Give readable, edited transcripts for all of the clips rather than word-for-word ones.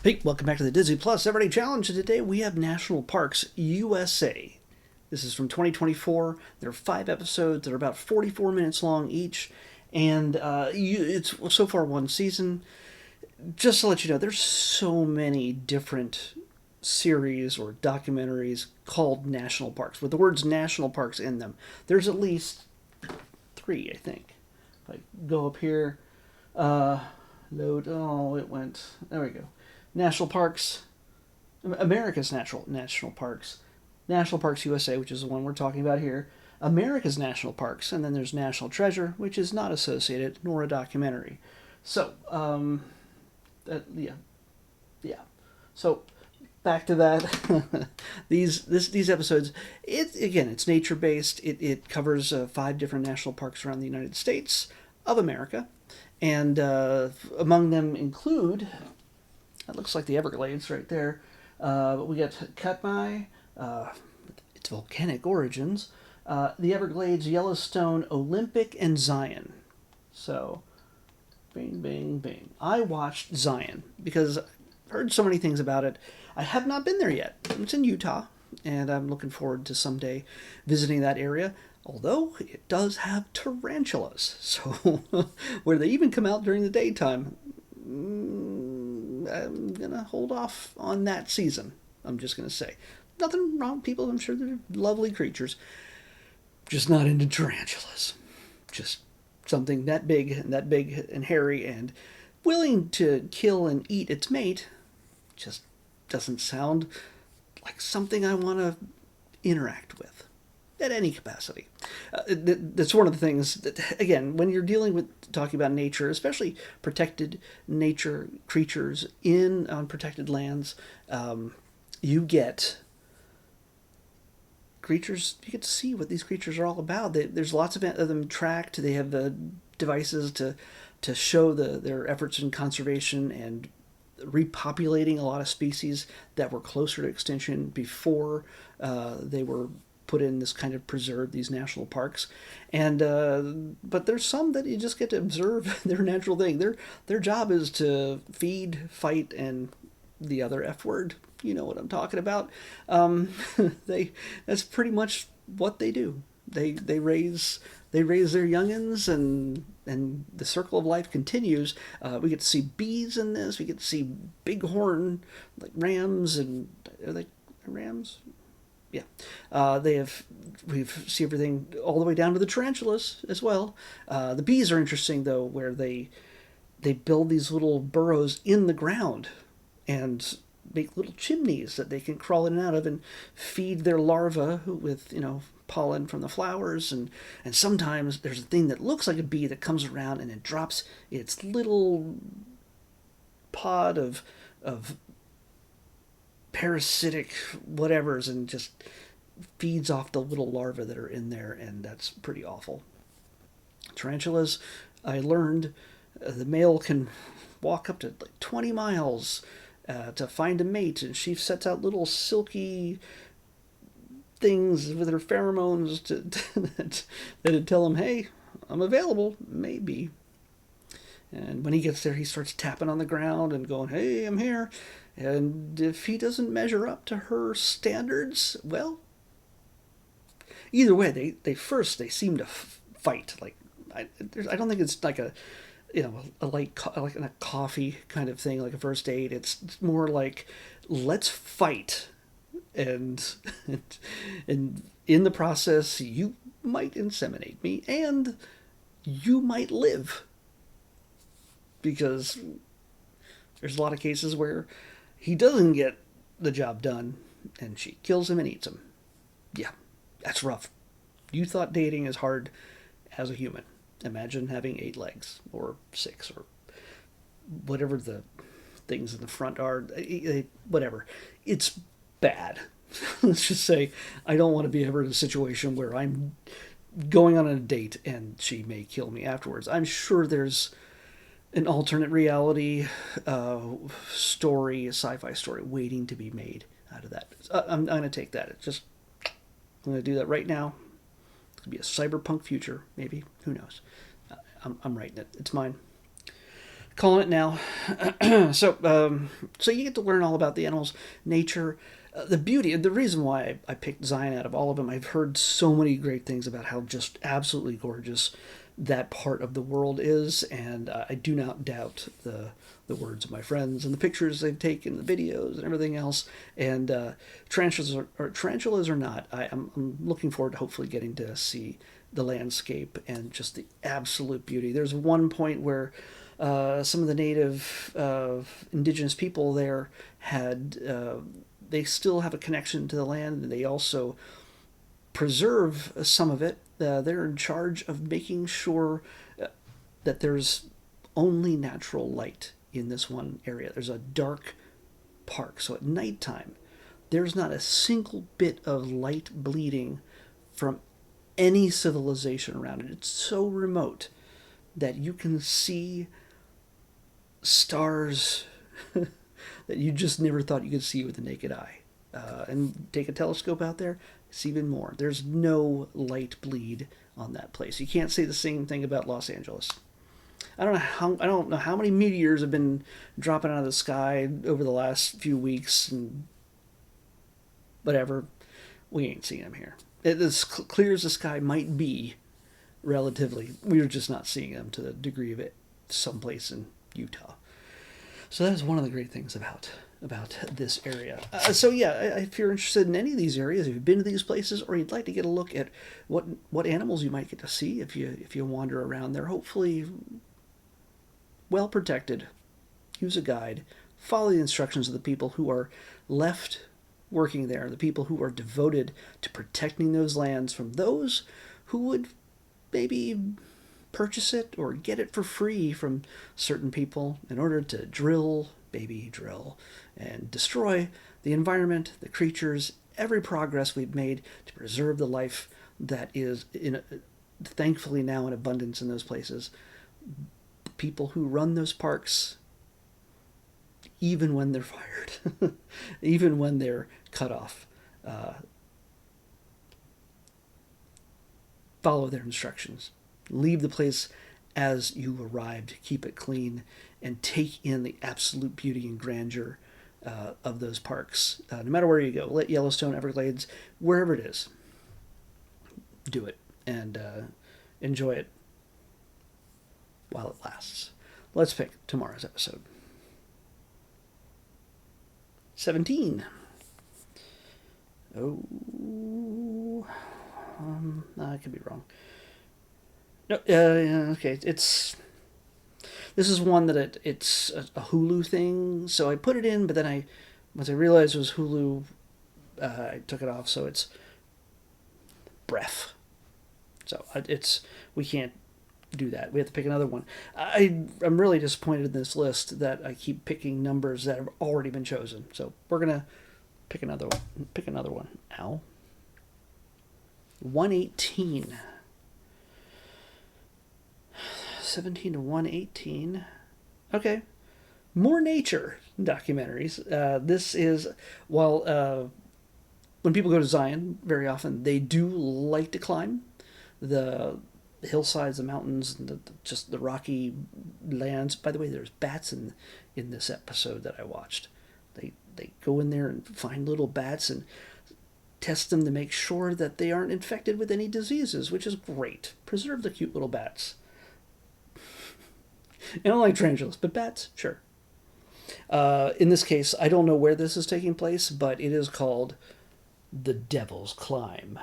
Hey, welcome back to the Disney Plus Everyday Challenge. And today we have National Parks USA. This is from 2024. There are 5 episodes. They're about 44 minutes long each. And it's so far one season. Just to let you know, there's so many different series or documentaries called national parks with the words national parks in them. There's at least 3, I think. If I go up here, load. Oh, it went. There we go. National parks, America's national parks, National Parks USA, which is the one we're talking about here, America's national parks, and then there's National Treasure, which is not associated nor a documentary. So, yeah. So back to that. these episodes, it's nature based. It covers 5 different national parks around the United States of America, and among them include. That looks like the Everglades right there. But we got Katmai, its volcanic origins, the Everglades, Yellowstone, Olympic, and Zion. So, bing, bing, bing. I watched Zion because I've heard so many things about it. I have not been there yet. It's in Utah, and I'm looking forward to someday visiting that area. Although it does have tarantulas, so where they even come out during the daytime. I'm gonna hold off on that season. I'm just gonna say, nothing wrong with people. I'm sure they're lovely creatures, just not into tarantulas. Just something that big and hairy and willing to kill and eat its mate. Just doesn't sound like something I want to interact with at any capacity. That's one of the things that, again, when you're dealing with talking about nature, especially protected nature creatures on protected lands, you get creatures. You get to see what these creatures are all about. There's lots of them tracked. They have the devices to show their efforts in conservation and repopulating a lot of species that were closer to extinction before they were put in this kind of preserve, these national parks. And but there's some that you just get to observe their natural thing. Their job is to feed, fight, and the other F word. You know what I'm talking about. That's pretty much what they do. They raise their youngins, and the circle of life continues. We get to see bees in this. We get to see bighorn, like rams, and are they rams? Yeah, we see everything all the way down to the tarantulas as well. The bees are interesting though, where they build these little burrows in the ground and make little chimneys that they can crawl in and out of and feed their larvae with pollen from the flowers, and sometimes there's a thing that looks like a bee that comes around and it drops its little pod of parasitic whatevers and just feeds off the little larvae that are in there, and that's pretty awful. Tarantulas, I learned, the male can walk up to like 20 miles to find a mate, and she sets out little silky things with her pheromones that tell him, hey, I'm available, maybe. And when he gets there, he starts tapping on the ground and going, hey, I'm here. And if he doesn't measure up to her standards, well, either way, they seem to fight. Like I don't think it's like a like a coffee kind of thing, like a first date. It's more like, let's fight, and in the process, you might inseminate me, and you might live, because there's a lot of cases where he doesn't get the job done, and she kills him and eats him. Yeah, that's rough. You thought dating is hard as a human. Imagine having 8 legs, or 6, or whatever the things in the front are. Whatever. It's bad. Let's just say I don't want to be ever in a situation where I'm going on a date and she may kill me afterwards. I'm sure there's an alternate reality story, a sci-fi story, waiting to be made out of that. I'm going to take that. I'm going to do that right now. It could be a cyberpunk future, maybe. Who knows? I'm writing it. It's mine. Calling it now. So you get to learn all about the animals, nature, the beauty. The reason why I picked Zion out of all of them, I've heard so many great things about how just absolutely gorgeous that part of the world is, and I do not doubt the words of my friends and the pictures they've taken, the videos and everything else. And tarantulas or not, I'm looking forward to hopefully getting to see the landscape and just the absolute beauty. There's one point where some of the native indigenous people there had they still have a connection to the land, and they also preserve some of it. They're in charge of making sure that there's only natural light in this one area. There's a dark park, so at nighttime, there's not a single bit of light bleeding from any civilization around it. It's so remote that you can see stars that you just never thought you could see with the naked eye. And take a telescope out there, it's even more. There's no light bleed on that place. You can't say the same thing about Los Angeles. I don't know how many meteors have been dropping out of the sky over the last few weeks and whatever. We ain't seen them here. It as clear as the sky might be, relatively, we're just not seeing them to the degree of it someplace in Utah. So that is one of the great things about this area. So yeah, if you're interested in any of these areas, if you've been to these places, or you'd like to get a look at what animals you might get to see if you wander around there, hopefully well protected, use a guide, follow the instructions of the people who are left working there, the people who are devoted to protecting those lands from those who would maybe purchase it or get it for free from certain people in order to drill, baby drill, and destroy the environment, the creatures, every progress we've made to preserve the life that is thankfully now in abundance in those places. People who run those parks, even when they're fired, even when they're cut off, follow their instructions. Leave the place as you arrived, keep it clean, and take in the absolute beauty and grandeur of those parks. No matter where you go, Yellowstone, Everglades, wherever it is, do it and enjoy it while it lasts. Let's pick tomorrow's episode. 17. Oh, I could be wrong. No, okay. This is one that it's a Hulu thing, so I put it in, but then once I realized it was Hulu, I took it off. So it's Breath. So we can't do that. We have to pick another one. I'm really disappointed in this list that I keep picking numbers that have already been chosen. So we're gonna pick another one. Pick another one. Ow. 118. 17 to 118. Okay. More nature documentaries. This is, while when people go to Zion, very often they do like to climb the hillsides, the mountains, and just the rocky lands. By the way, there's bats in this episode that I watched. They go in there and find little bats and test them to make sure that they aren't infected with any diseases, which is great. Preserve the cute little bats. I don't like tarantulas, but bats, sure. In this case, I don't know where this is taking place, but it is called The Devil's Climb.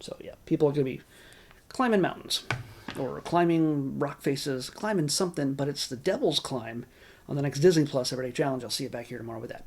So yeah, people are going to be climbing mountains or climbing rock faces, climbing something, but it's The Devil's Climb on the next Disney Plus Everyday Challenge. I'll see you back here tomorrow with that.